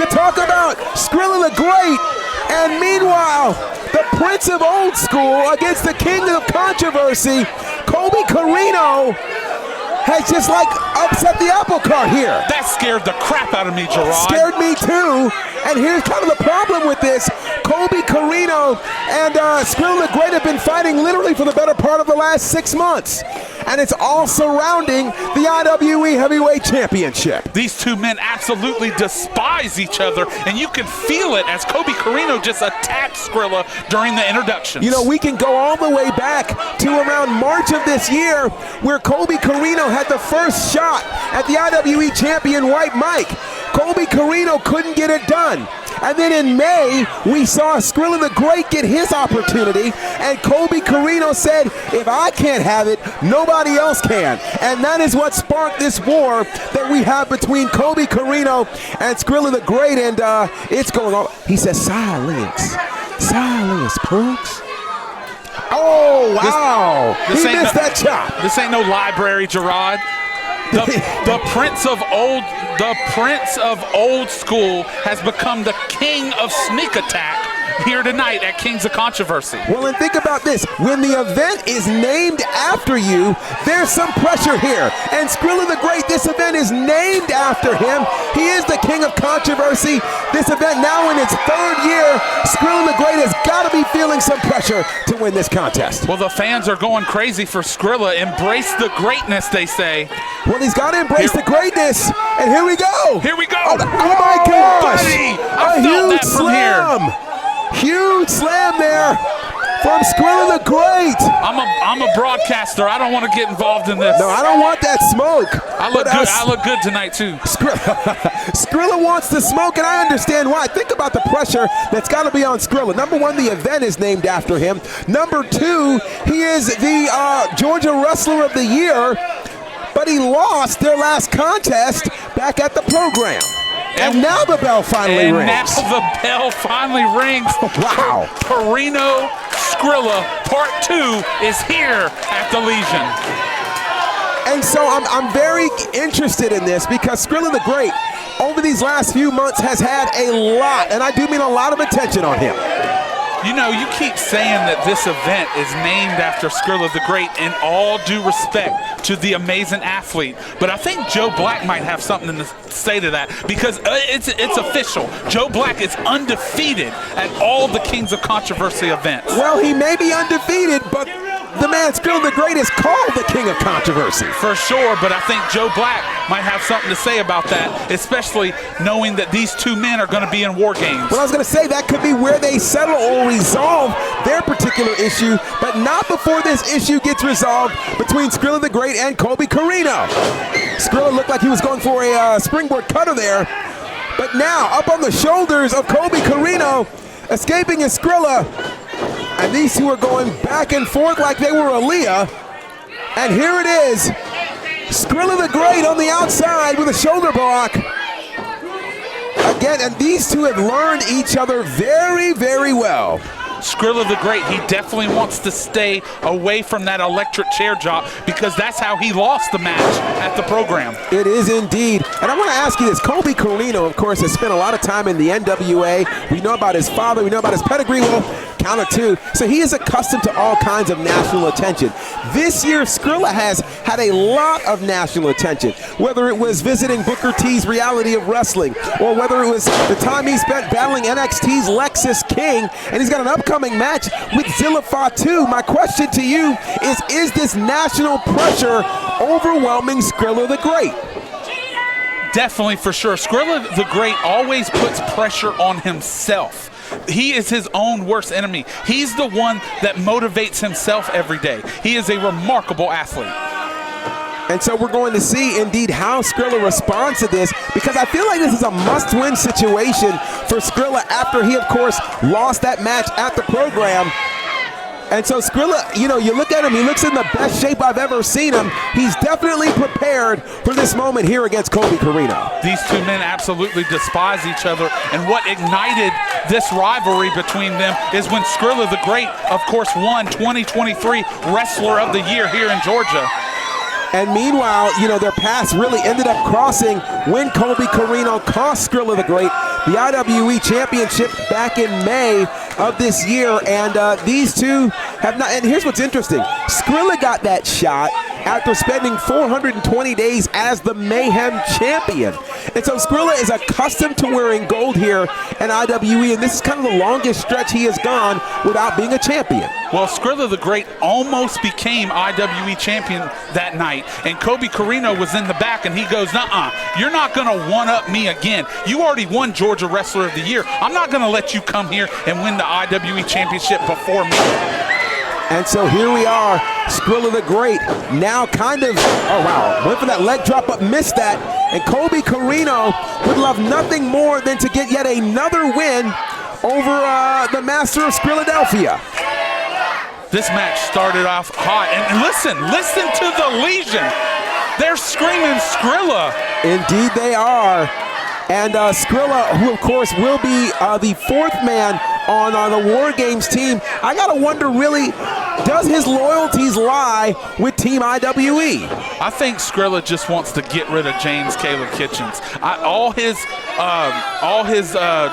to talk about Skrilla the Great. And meanwhile, the Prince of Old School against the King of Controversy, Colby Corino, has just like upset the apple cart here. That scared the crap out of me, Gerard. Scared me too. And here's kind of the problem with this. Colby Corino and Skrilla the Great have been fighting literally for the better part of the last 6 months. And it's all surrounding the IWE Heavyweight Championship. These two men absolutely despise each other, and you can feel it as Colby Corino just attacked Skrilla during the introductions. You know, we can go all the way back to around March of this year, where Colby Corino had the first shot at the IWE champion White Mike. Colby Corino couldn't get it done. And then in May, we saw Skrilla the Great get his opportunity, and Colby Corino said, if I can't have it, nobody else can. And that is what sparked this war that we have between Colby Corino and Skrilla the Great, and it's going on. He says, silence, silence, punks. Oh, wow. He missed that chop. This ain't no library, Gerard. The Prince of Old School has become the king of sneak attack here tonight at Kings of Controversy. Well, and think about this. When the event is named after you, there's some pressure here. And Skrilla the Great, this event is named after him. He is the king of controversy. This event now in its 3rd year, Skrilla the Great has got to be feeling some pressure to win this contest. Well, the fans are going crazy for Skrilla. Embrace the greatness, they say. Well, he's got to embrace the greatness. And here we go. Here we go. Oh my gosh. Buddy, I felt that from here. Huge slam there from Skrilla the Great. I'm a broadcaster. I don't want to get involved in this. No, I don't want that smoke. I look good. I look good tonight too. Skrilla wants the smoke, and I understand why. Think about the pressure that's got to be on Skrilla. Number one, the event is named after him. Number two, he is the Georgia Wrestler of the Year, but he lost their last contest back at the program. And now the bell finally rings. And now the bell finally rings. Wow. Corino Skrilla Part 2 is here at the Legion. And so I'm very interested in this because Skrilla the Great, over these last few months, has had a lot, and I do mean a lot of attention on him. You know, you keep saying that this event is named after Skrilla the Great, in all due respect to the amazing athlete. But I think Joe Black might have something to say to that, because it's official. Joe Black is undefeated at all the Kings of Controversy events. Well, he may be undefeated, but the man Skrilla the Great is called the King of Controversy. For sure, but I think Joe Black might have something to say about that, especially knowing that these two men are going to be in war games. Well, I was going to say that could be where they settle or resolve their particular issue, but not before this issue gets resolved between Skrilla the Great and Colby Corino. Skrilla looked like he was going for a springboard cutter there, but now up on the shoulders of Colby Corino, escaping is Skrilla. And these two are going back and forth like they were Aaliyah. And here it is. Skrilla the Great on the outside with a shoulder block. Again, and these two have learned each other very, very well. Skrilla the Great, he definitely wants to stay away from that electric chair drop because that's how he lost the match at the program. It is indeed. And I want to ask you this. Colby Corino, of course, has spent a lot of time in the NWA. We know about his father. We know about his pedigree. Well, count of two. So he is accustomed to all kinds of national attention. This year, Skrilla has had a lot of national attention, whether it was visiting Booker T's Reality of Wrestling, or whether it was the time he spent battling NXT's Lexus King, and he's got an upcoming match with Zilla Fatu. My question to you is this national pressure overwhelming Skrilla the Great? Definitely, for sure. Skrilla the Great always puts pressure on himself. He is his own worst enemy. He's the one that motivates himself every day. He is a remarkable athlete. And so we're going to see indeed how Skrilla responds to this, because I feel like this is a must-win situation for Skrilla after he, of course, lost that match at the program. And so Skrilla, you know, you look at him, he looks in the best shape I've ever seen him. He's definitely prepared for this moment here against Colby Corino. These two men absolutely despise each other, and what ignited this rivalry between them is when Skrilla the Great, of course, won 2023 Wrestler of the Year here in Georgia. And meanwhile, you know, their paths really ended up crossing when Colby Corino cost Skrilla the Great the IWE Championship back in May of this year. And these two have not, and here's what's interesting. Skrilla got that shot after spending 420 days as the Mayhem Champion. And so Skrilla is accustomed to wearing gold here in IWE, and this is kind of the longest stretch he has gone without being a champion. Well, Skrilla the Great almost became IWE champion that night, and Colby Corino was in the back, and he goes, "Nuh-uh, you're not going to one-up me again. You already won Georgia Wrestler of the Year. I'm not going to let you come here and win the IWE championship before me." And so here we are, Skrilla the Great, now kind of, oh wow, went for that leg drop but missed that. And Colby Corino would love nothing more than to get yet another win over the master of Skrilladelphia. This match started off hot, and listen to the Legion. They're screaming Skrilla. Indeed they are. And Skrilla, who of course will be the fourth man on the War Games team. I gotta wonder, really, does his loyalties lie with Team IWE? I think Skrilla just wants to get rid of James Caleb Kitchens. All his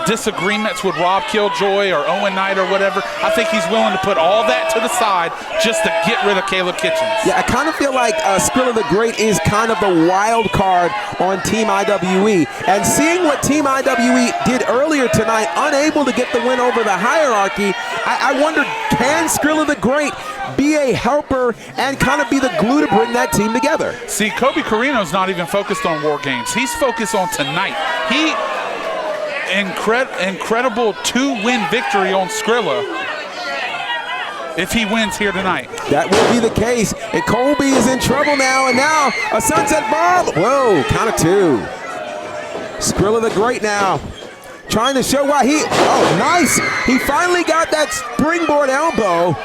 disagreements with Rob Killjoy or Owen Knight or whatever, I think he's willing to put all that to the side just to get rid of Caleb Kitchens. Yeah, I kind of feel like Skrilla the Great is kind of the wild card on Team IWE. And seeing what Team IWE did earlier tonight, unable to get the win over the hierarchy, I wonder, can Skrilla the Great be a helper and kind of be the glue to bring that team together? See, Colby Corino's not even focused on War Games. He's focused on tonight. Incredible 2-win victory on Skrilla if he wins here tonight. That will be the case. And Colby is in trouble now, and now a sunset bomb. Whoa, count of two. Skrilla the Great now trying to show why oh, nice. He finally got that springboard elbow,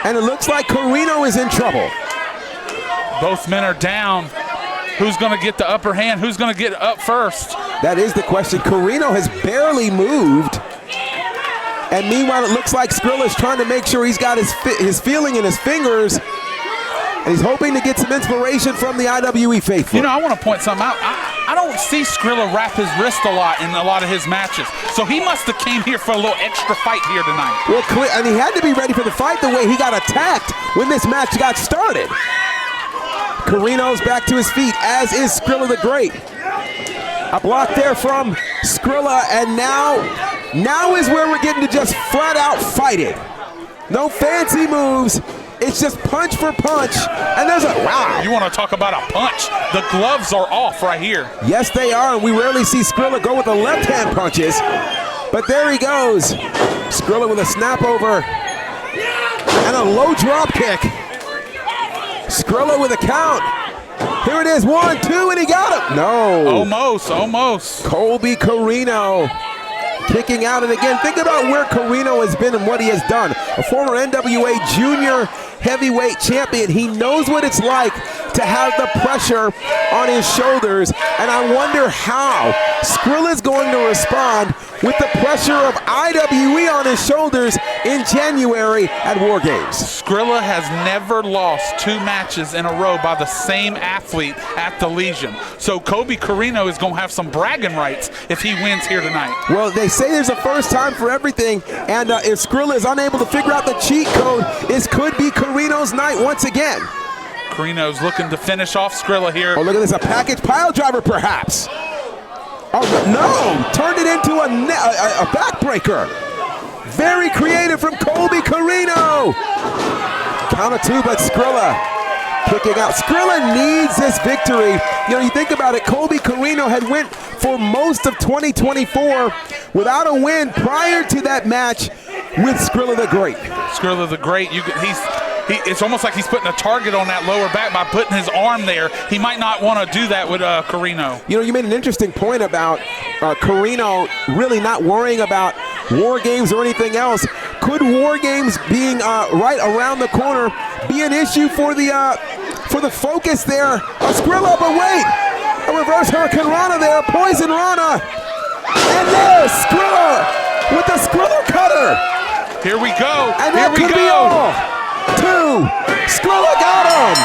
and it looks like Corino is in trouble. Both men are down. Who's going to get the upper hand? Who's going to get up first? That is the question. Corino has barely moved. And meanwhile, it looks like Skrilla is trying to make sure he's got his feeling in his fingers. And he's hoping to get some inspiration from the IWE faithful. You know, I want to point something out. I don't see Skrilla wrap his wrist a lot in a lot of his matches. So he must have came here for a little extra fight here tonight. Well, and he had to be ready for the fight the way he got attacked when this match got started. Corino's back to his feet, as is Skrilla the Great. A block there from Skrilla, and now is where we're getting to just flat out fighting. No fancy moves. It's just punch for punch, and there's a, wow. You want to talk about a punch? The gloves are off right here. Yes, they are, and we rarely see Skrilla go with the left-hand punches, but there he goes. Skrilla with a snap over and a low drop kick. Skrilla with a count. Here it is, 1, 2, and he got him. No. Almost. Colby Corino kicking out, and again, think about where Corino has been and what he has done. A former NWA junior heavyweight champion. He knows what it's like to have the pressure on his shoulders, and I wonder how Skrilla is going to respond with the pressure of IWE on his shoulders in January at War Games. Skrilla has never lost 2 matches in a row by the same athlete at the Legion. So Colby Corino is going to have some bragging rights if he wins here tonight. Well, they say there's a first time for everything, and if Skrilla is unable to figure out the cheat code, this could be Corino's night once again. Corino's looking to finish off Skrilla here. Oh, look at this, a package pile driver perhaps. Oh, no, turned it into a backbreaker. Very creative from Colby Corino. Count of 2, but Skrilla kicking out. Skrilla needs this victory. You know, you think about it, Colby Corino had went for most of 2024 without a win prior to that match with Skrilla the Great. Skrilla the Great, it's almost like he's putting a target on that lower back by putting his arm there. He might not want to do that with Corino. You know, you made an interesting point about Corino really not worrying about War Games or anything else. Could War Games being right around the corner be an issue for the focus there of Skrilla? But wait, a reverse Hurricane Rana there, Poison Rana, and there's Skrilla with the Skrilla cutter. Here we go. And that could be all. 2. Skrilla got him.